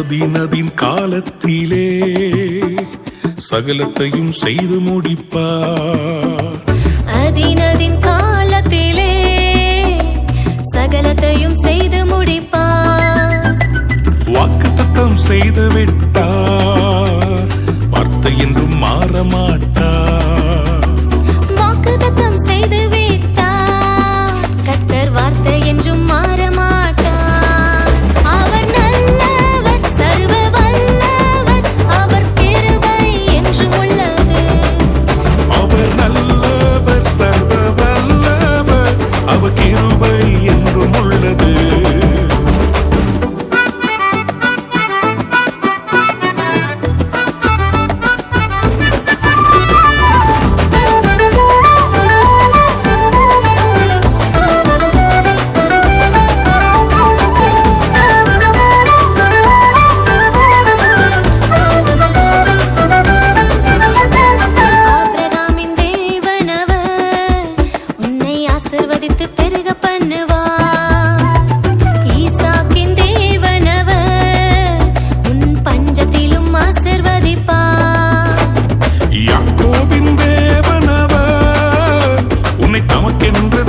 அதினதின் காலத்திலே சகலத்தையும் செய்து முடிப்பார். அதினதின் காலத்திலே சகலத்தையும் செய்து முடிப்பார். வாக்குத்தத்தம் செய்து விட்டார், வார்த்தை என்றும் மாற மாட்டார். வாக்குத்தத்தம் செய்து விட்டார், கர்த்தர் வார்த்தை என்றும் மாற மாட்டார். அவர் நல்லவர், சர்வ வல்லவர், அவர் கிருபை என்றும் உள்ளது. அவர் நல்லவர், சர்வ வல்லவர், அவர் கிருபை என்றும் உள்ளது. ஆபிரகாமின் தேவனவர் உன்னை ஆசீர்வதித்து பெருக பண்ணுவார். ஈசாக்கின் தேவனவர் உன் பஞ்சத்திலும் ஆசீர்வதிப்பார். யாக்கோபின் தேவனவர் உன்னை தமக்கென்று